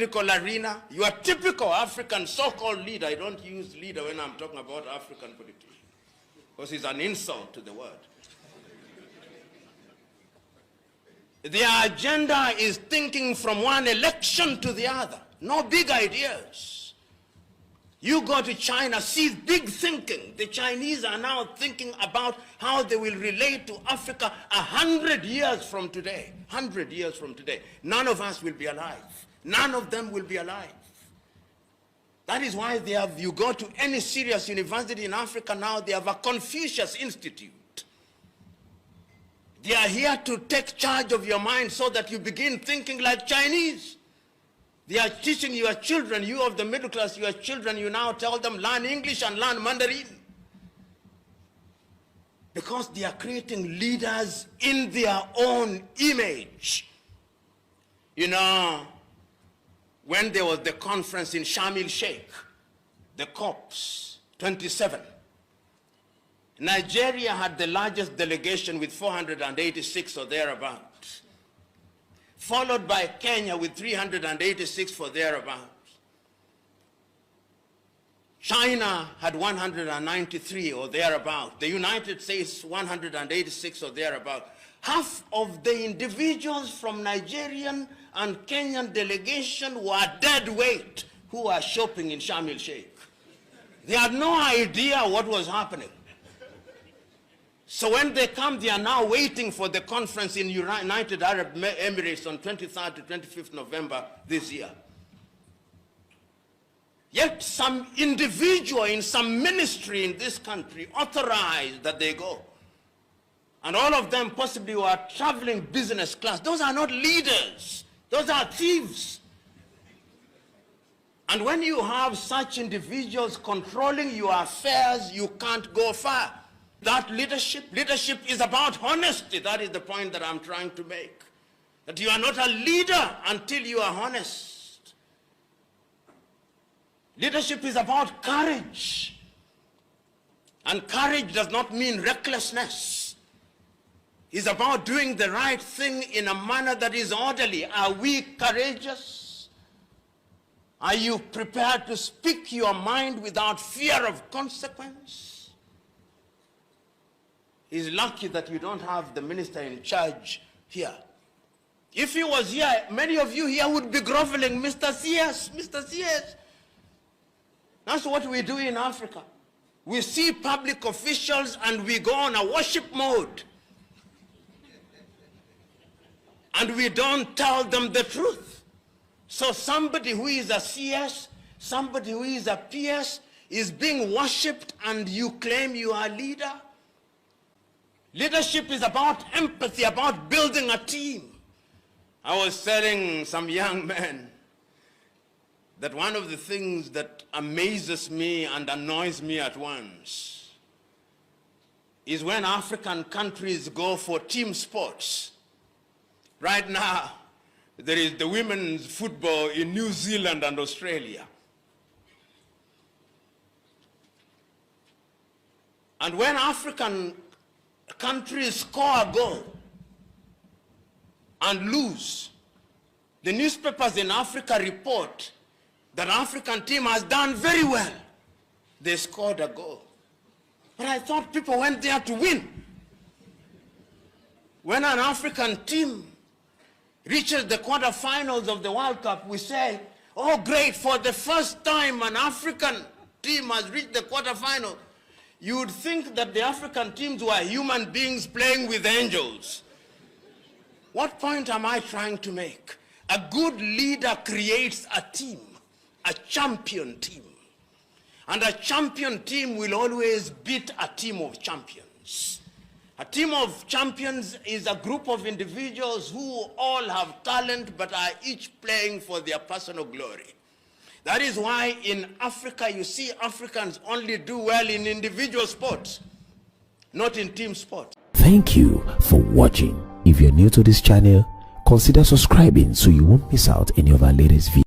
political arena, you are typical African so-called leader. I don't use leader when I'm talking about African politicians, because it's an insult to the word. Their agenda is thinking from one election to the other. No big ideas. You go to China, see big thinking. The Chinese are now thinking about how they will relate to Africa 100 years from today. 100 years from today. None of us will be alive. None of them will be alive. That is why they have, you go to any serious university in Africa now, they have a Confucius Institute. They are here to take charge of your mind so that you begin thinking like Chinese. They are teaching your children, you of the middle class, your children, you now tell them learn English and learn Mandarin. Because they are creating leaders in their own image. You know, when there was the conference in Sharm el-Sheikh, the COPs 27, Nigeria had the largest delegation with 486 or thereabouts, followed by Kenya with 386 for thereabouts. China had 193 or thereabouts. The United States 186 or thereabouts. Half of the individuals from Nigerian and Kenyan delegation were dead weight who were shopping in Sharm el-Sheikh. They had no idea what was happening. So when they come, they are now waiting for the conference in United Arab Emirates on 23rd to 25th November this year. Yet some individual in some ministry in this country authorized that they go. And all of them possibly were traveling business class. Those are not leaders. Those are thieves. And when you have such individuals controlling your affairs, you can't go far. That leadership is about honesty. That is the point that I'm trying to make. That you are not a leader until you are honest. Leadership is about courage. And courage does not mean recklessness. It's about doing the right thing in a manner that is orderly. Are we courageous? Are you prepared to speak your mind without fear of consequence? He's lucky that you don't have the minister in charge here. If he was here, many of you here would be groveling, Mr. CS, Mr. CS. That's what we do in Africa. We see public officials and we go on a worship mode. And we don't tell them the truth. So somebody who is a CS, somebody who is a PS is being worshipped and you claim you are a leader? Leadership is about empathy, about building a team. I was telling some young men that one of the things that amazes me and annoys me at once is when African countries go for team sports. Right now, there is the women's football in New Zealand and Australia. And when African countries score a goal and lose, the newspapers in Africa report that African team has done very well. They scored a goal. But I thought people went there to win. When an African team reaches the quarterfinals of the World Cup, we say, oh great, for the first time an African team has reached the quarterfinal. You would think that the African teams were human beings playing with angels. What point am I trying to make? A good leader creates a team, a champion team. And a champion team will always beat a team of champions. A team of champions is a group of individuals who all have talent but are each playing for their personal glory. That is why in Africa, you see Africans only do well in individual sports, not in team sports. Thank you for watching. If you're new to this channel, consider subscribing so you won't miss out any of our latest videos.